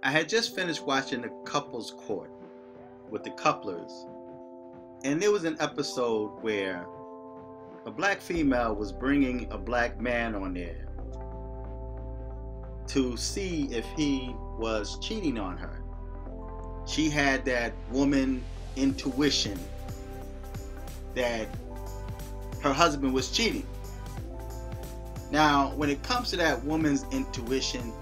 I had just finished watching The Couples Court with the couplers, and there was an episode where a black female was bringing a black man on there to see if he was cheating on her. She had that woman intuition that her husband was cheating. Now, when it comes to that woman's intuition,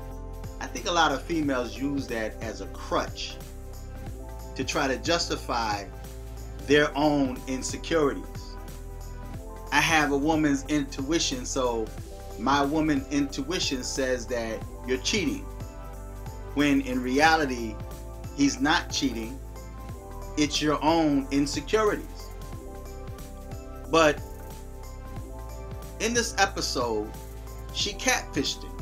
I think a lot of females use that as a crutch to try to justify their own insecurities. I have a woman's intuition, so my woman intuition says that you're cheating, when in reality he's not cheating. It's your own insecurities. But in this episode, she catfished him.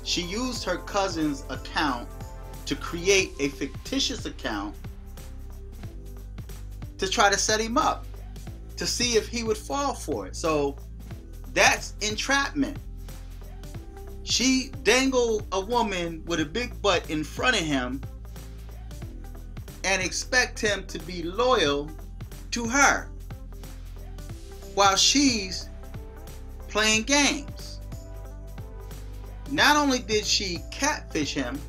She used her cousin's account to create a fictitious account to try to set him up, to see if he would fall for it. So that's entrapment. She dangled a woman with a big butt in front of him and expect him to be loyal to her while she's playing games. Not only did she catfish him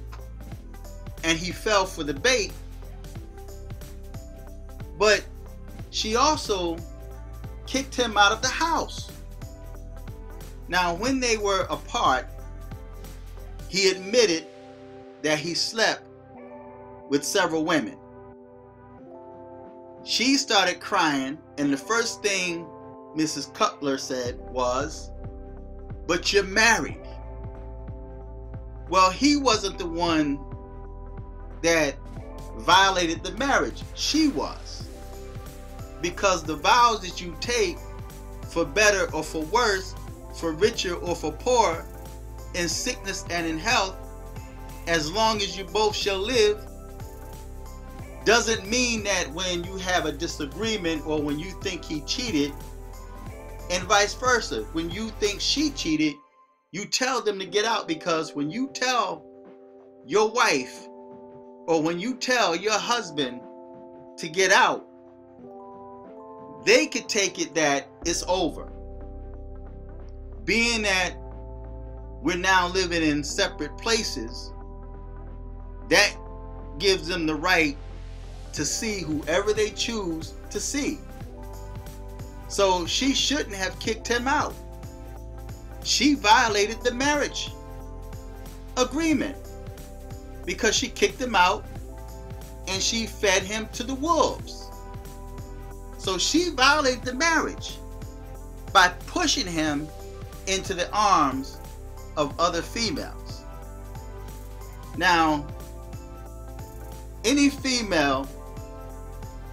and he fell for the bait, but she also kicked him out of the house. Now, when they were apart, he admitted that he slept with several women. She started crying, and the first thing Mrs. Cutler said was, "But you're married." Well, he wasn't the one that violated the marriage. She was. Because the vows that you take, for better or for worse, for richer or for poorer, in sickness and in health, as long as you both shall live, doesn't mean that when you have a disagreement or when you think he cheated, and vice versa, when you think she cheated, you tell them to get out. Because when you tell your wife or when you tell your husband to get out, they could take it that it's over. Being that we're now living in separate places, that gives them the right to see whoever they choose to see. So she shouldn't have kicked him out. She violated the marriage agreement because she kicked him out and she fed him to the wolves. So she violated the marriage by pushing him into the arms of other females. Now, any female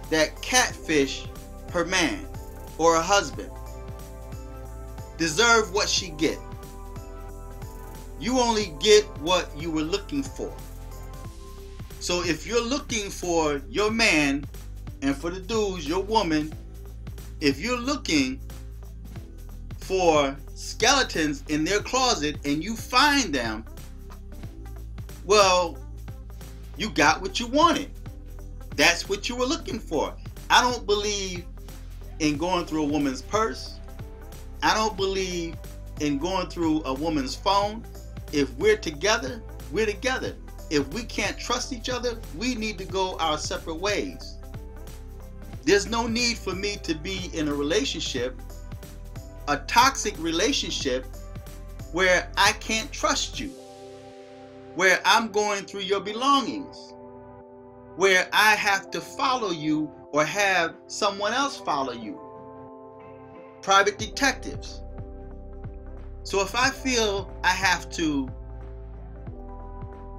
that catfish her man or her husband deserve what she get. You only get what you were looking for. So if you're looking for your man, and for the dudes, your woman, if you're looking for skeletons in their closet and you find them, well, you got what you wanted. That's what you were looking for. I don't believe in going through a woman's purse. I don't believe in going through a woman's phone. If we're together, we're together. If we can't trust each other, we need to go our separate ways. There's no need for me to be in a relationship, a toxic relationship, where I can't trust you, where I'm going through your belongings, where I have to follow you or have someone else follow you. Private detectives. So if I feel I have to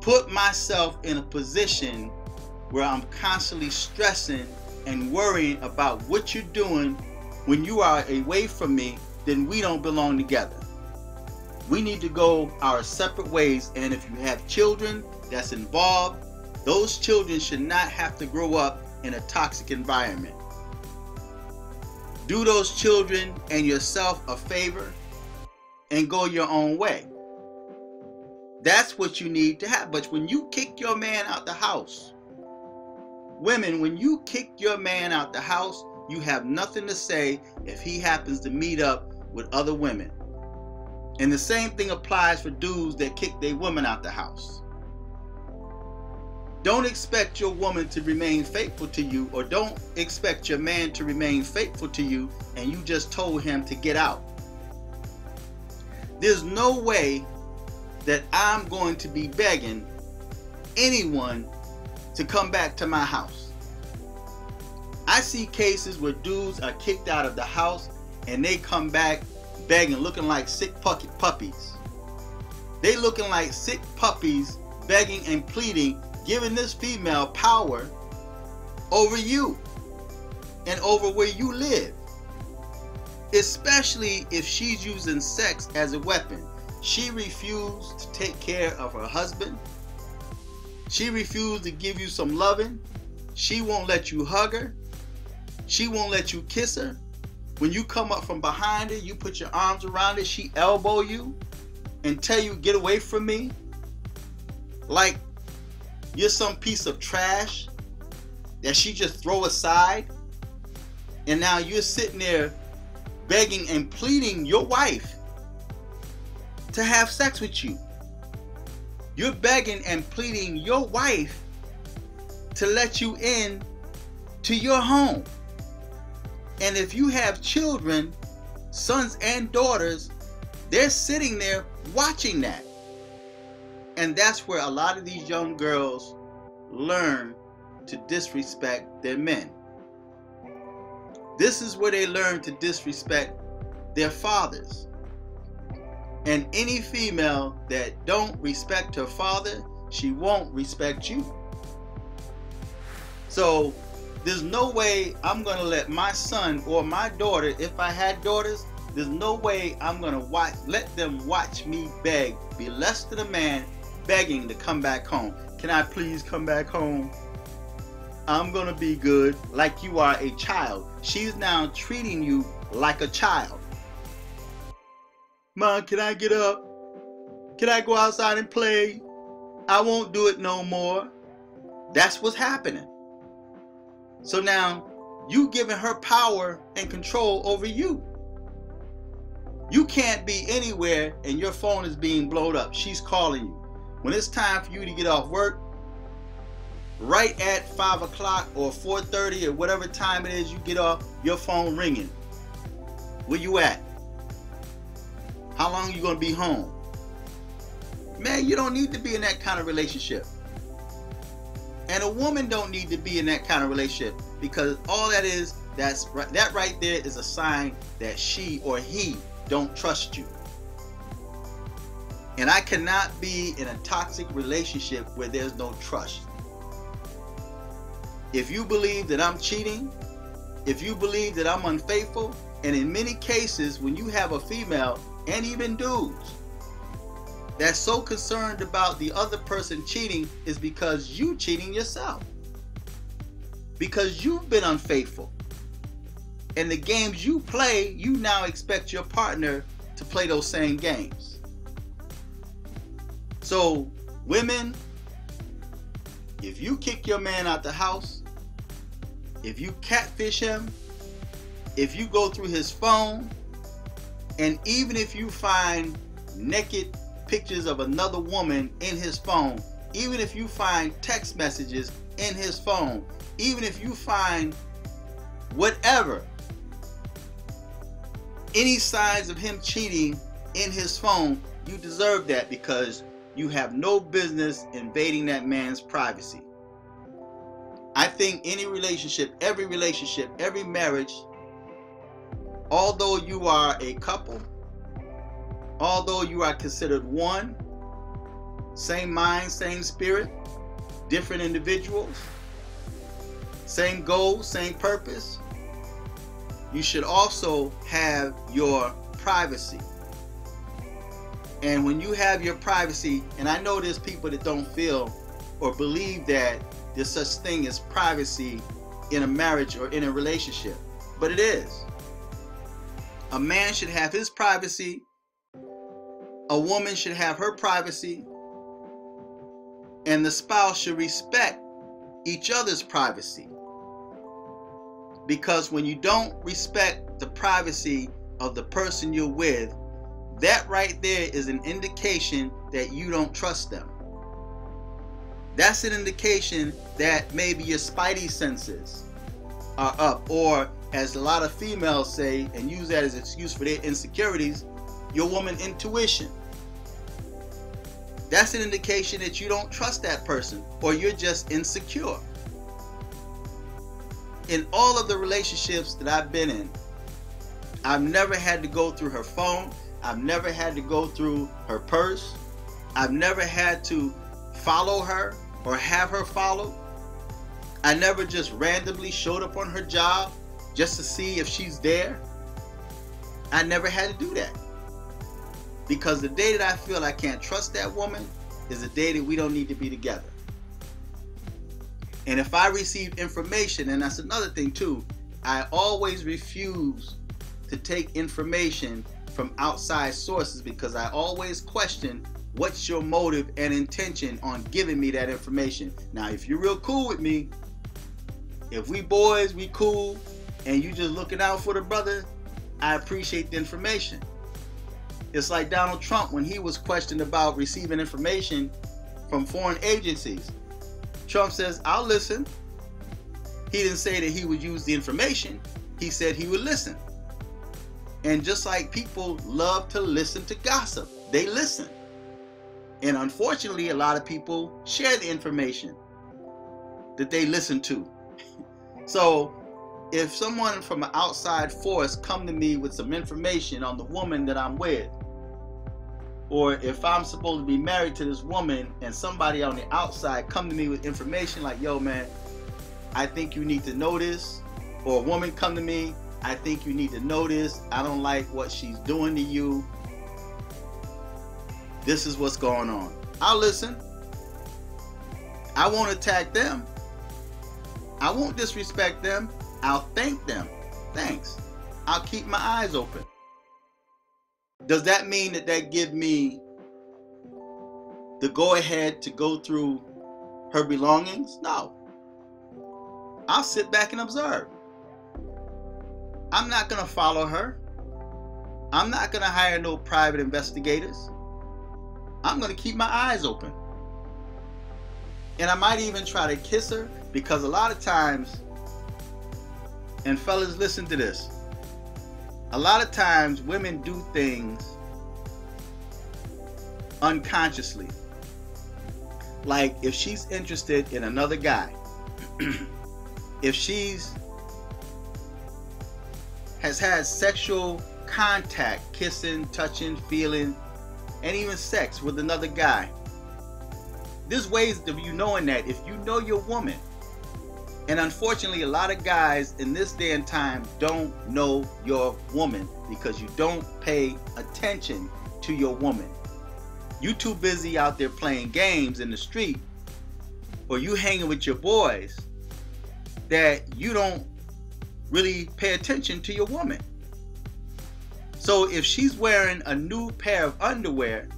put myself in a position where I'm constantly stressing and worrying about what you're doing when you are away from me, then we don't belong together. We need to go our separate ways. And if you have children that's involved, those children should not have to grow up in a toxic environment. Do those children and yourself a favor and go your own way. That's what you need to have. But when you kick your man out the house, women, when you kick your man out the house, you have nothing to say if he happens to meet up with other women. And the same thing applies for dudes that kick their women out the house. Don't expect your woman to remain faithful to you, or don't expect your man to remain faithful to you and you just told him to get out. There's no way that I'm going to be begging anyone to come back to my house. I see cases where dudes are kicked out of the house and they come back begging, looking like sick puppies. They looking like sick puppies, begging and pleading, giving this female power over you and over where you live. Especially if she's using sex as a weapon. She refused to take care of her husband. She refused to give you some loving. She won't let you hug her. She won't let you kiss her. When you come up from behind her, you put your arms around her, she elbow you and tell you, get away from me. Like you're some piece of trash that she just throw aside. And now you're sitting there begging and pleading your wife to have sex with you. You're begging and pleading your wife to let you in to your home. And if you have children, sons and daughters, they're sitting there watching that. And that's where a lot of these young girls learn to disrespect their men. This is where they learn to disrespect their fathers. And any female that don't respect her father, she won't respect you. So there's no way I'm going to let my son or my daughter, if I had daughters, there's no way I'm going to let them watch me beg, be less than a man, begging to come back home. Can I please come back home? I'm going to be good, like you are a child. She's now treating you like a child. Mom, can I get up? Can I go outside and play? I won't do it no more. That's what's happening. So now you giving her power and control over you. You can't be anywhere and your phone is being blown up. She's calling you. When it's time for you to get off work, right at 5 o'clock or 4:30 or whatever time it is you get off, your phone ringing. Where you at? How long are you going to be home? Man, you don't need to be in that kind of relationship. And a woman don't need to be in that kind of relationship, because all that is, that right there is a sign that she or he don't trust you. And I cannot be in a toxic relationship where there's no trust. If you believe that I'm cheating, if you believe that I'm unfaithful, and in many cases when you have a female and even dudes that's so concerned about the other person cheating, is because you cheating yourself. Because you've been unfaithful. And the games you play, you now expect your partner to play those same games. So, women, if you kick your man out the house, if you catfish him, if you go through his phone, and even if you find naked pictures of another woman in his phone, even if you find text messages in his phone, even if you find whatever, any signs of him cheating in his phone, you deserve that, because you have no business invading that man's privacy. I think any relationship, every marriage, although you are a couple, although you are considered one, same mind, same spirit, different individuals, same goal, same purpose, you should also have your privacy. And when you have your privacy, and I know there's people that don't feel or believe that there's such thing as privacy in a marriage or in a relationship, but it is. A man should have his privacy. A woman should have her privacy. And the spouse should respect each other's privacy. Because when you don't respect the privacy of the person you're with, that right there is an indication that you don't trust them. That's an indication that maybe your spidey senses are up, or as a lot of females say and use that as an excuse for their insecurities, your woman intuition. That's an indication that you don't trust that person, or you're just insecure. In all of the relationships that I've been in, I've never had to go through her phone. I've never had to go through her purse. I've never had to follow her or have her followed. I never just randomly showed up on her job just to see if she's there. I never had to do that. Because the day that I feel I can't trust that woman is the day that we don't need to be together. And if I receive information, and that's another thing too, I always refuse to take information from outside sources, because I always question what's your motive and intention on giving me that information. Now, if you're real cool with me, if we boys, we cool, and you just looking out for the brother, I appreciate the information. It's like Donald Trump when he was questioned about receiving information from foreign agencies. Trump says, I'll listen. He didn't say that he would use the information. He said he would listen. And just like people love to listen to gossip, they listen. And unfortunately, a lot of people share the information that they listen to. So if someone from an outside force come to me with some information on the woman that I'm with, or if I'm supposed to be married to this woman and somebody on the outside come to me with information like, yo man, I think you need to know this, or a woman come to me, I think you need to know this, I don't like what she's doing to you, this is what's going on. I'll listen. I won't attack them. I won't disrespect them. I'll thank them. Thanks. I'll keep my eyes open. Does that mean that they give me the go-ahead to go through her belongings? No. I'll sit back and observe. I'm not going to follow her. I'm not going to hire no private investigators. I'm going to keep my eyes open. And I might even try to kiss her, because a lot of times, and fellas, listen to this, a lot of times women do things unconsciously. Like if she's interested in another guy, if she's has had sexual contact, kissing, touching, feeling, and even sex with another guy, there's ways of you knowing that. If you know your woman, and unfortunately a lot of guys in this day and time don't know your woman because you don't pay attention to your woman. You too busy out there playing games in the street, or you hanging with your boys, that you don't really pay attention to your woman. So if she's wearing a new pair of underwear,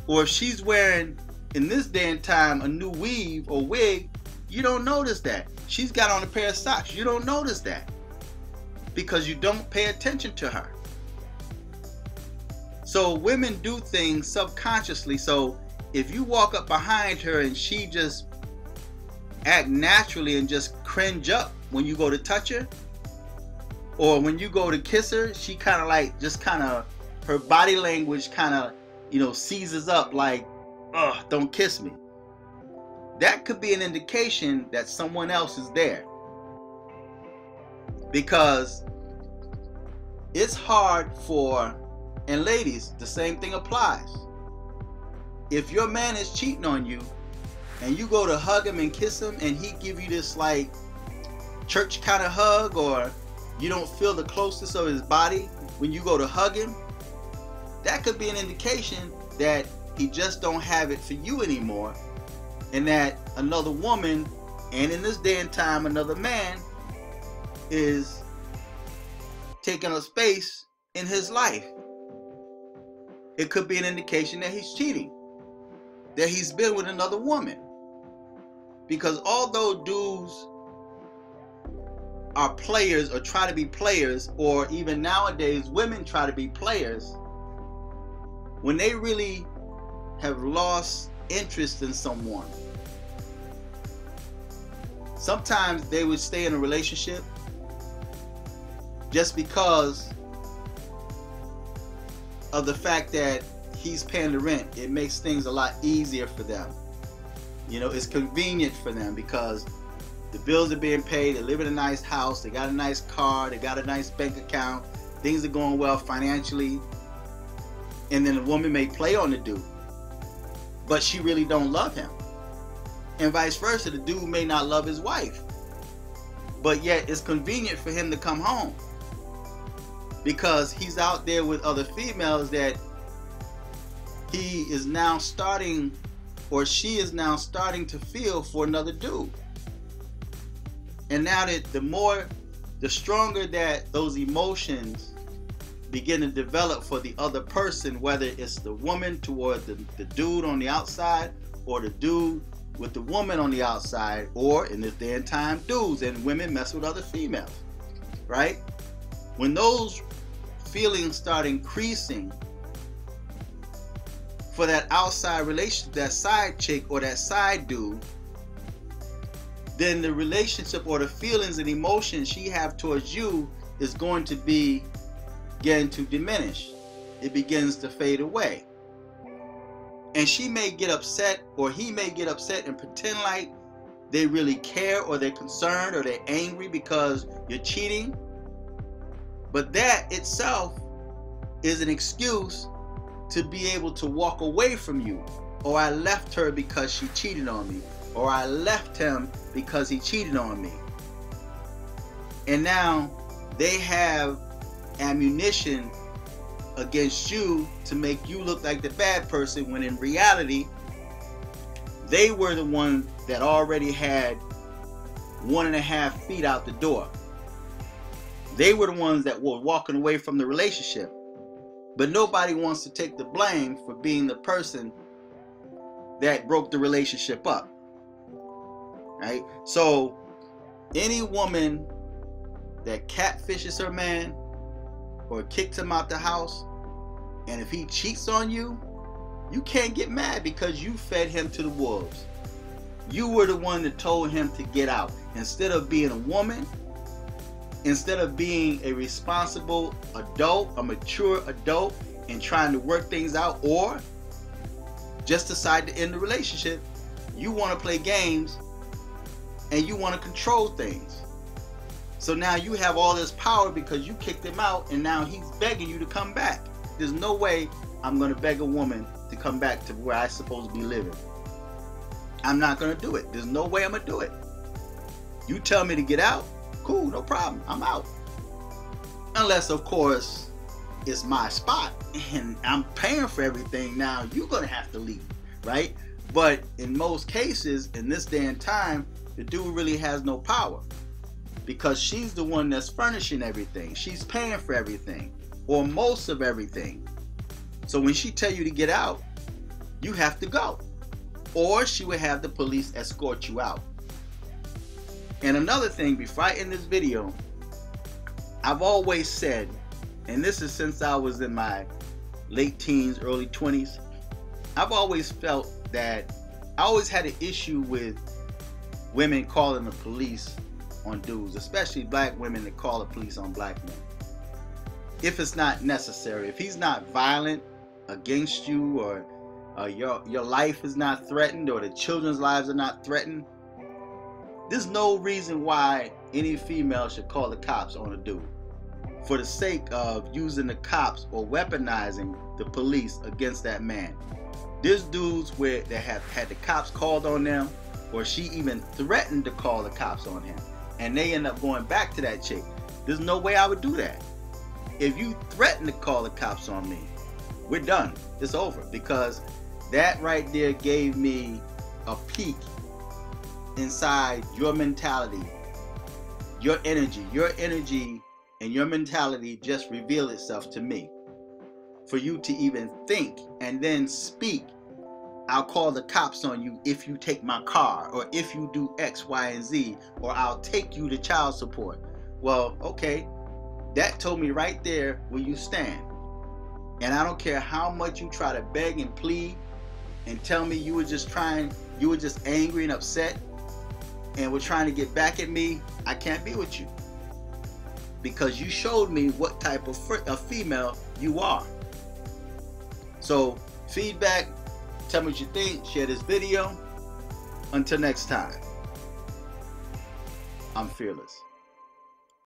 or if she's wearing in this day and time a new weave or wig, you don't notice that. She's got on a pair of socks, you don't notice that, because you don't pay attention to her. So women do things subconsciously. So if you walk up behind her and she just act naturally and just cringe up when you go to touch her, or when you go to kiss her, she kind of like, just kind of, her body language kind of, you know, seizes up like, ugh, don't kiss me. That could be an indication that someone else is there. Because it's hard for, and ladies, the same thing applies. If your man is cheating on you and you go to hug him and kiss him and he give you this like church kind of hug, or you don't feel the closeness of his body when you go to hug him, that could be an indication that he just don't have it for you anymore, and that another woman, and in this day and time another man, is taking a space in his life. It could be an indication that he's cheating. that he's been with another woman. Because although dudes are players or try to be players, or even nowadays women try to be players, when they really have lost interest in someone, sometimes they would stay in a relationship just because of the fact that he's paying the rent. It makes things a lot easier for them. You know, it's convenient for them because the bills are being paid, they live in a nice house, they got a nice car, they got a nice bank account, things are going well financially. And then the woman may play on the dude, but she really don't love him. And vice versa, the dude may not love his wife, but yet it's convenient for him to come home because he's out there with other females that he is now starting, or she is now starting to feel for another dude. And now that the stronger that those emotions begin to develop for the other person, whether it's the woman toward the dude on the outside, or the dude with the woman on the outside, or in this day and time, dudes and women mess with other females, right? When those feelings start increasing for that outside relationship, that side chick or that side dude, then the relationship or the feelings and emotions she have towards you is going to begin to diminish. It begins to fade away. And she may get upset, or he may get upset and pretend like they really care, or they're concerned, or they're angry because you're cheating. But that itself is an excuse to be able to walk away from you. Or I left her because she cheated on me. Or I left him because he cheated on me. And now they have ammunition against you to make you look like the bad person, when in reality they were the one that already had 1.5 feet out the door. They were the ones that were walking away from the relationship. But nobody wants to take the blame for being the person that broke the relationship up. Right? So any woman that catfishes her man or kicks him out the house, and if he cheats on you, you can't get mad because you fed him to the wolves. You were the one that told him to get out. Instead of being a woman, instead of being a responsible adult, a mature adult, and trying to work things out, or just decide to end the relationship, you want to play games and you want to control things. So now you have all this power because you kicked him out, and now he's begging you to come back. There's no way I'm going to beg a woman to come back to where I'm supposed to be living. I'm not going to do it. There's no way I'm going to do it. You tell me to get out, cool, no problem, I'm out. Unless, of course, it's my spot and I'm paying for everything. Now you're going to have to leave, right? But in most cases, in this day and time, the dude really has no power because she's the one that's furnishing everything. She's paying for everything, or most of everything. So when she tell you to get out, you have to go, or she would have the police escort you out. And another thing, before I end this video, I've always said, and this is since I was in my late teens, early 20s, I've always felt that I always had an issue with women calling the police on dudes, especially black women that call the police on black men. If it's not necessary, if he's not violent against you, or your life is not threatened, or the children's lives are not threatened, there's no reason why any female should call the cops on a dude for the sake of using the cops or weaponizing the police against that man. There's dudes that have had the cops called on them, or she even threatened to call the cops on him, and they end up going back to that chick. There's no way I would do that. If you threaten to call the cops on me, we're done. It's over, because that right there gave me a peek inside your mentality, your energy and your mentality just revealed itself to me. For you to even think and then speak I'll call the cops on you if you take my car, or if you do X, Y, and Z, or I'll take you to child support. Well, okay, that told me right there where you stand. And I don't care how much you try to beg and plead and tell me you were just angry and upset and were trying to get back at me. I can't be with you, because you showed me what type of female you are. So, feedback, tell me what you think, share this video. Until next time, I'm fearless.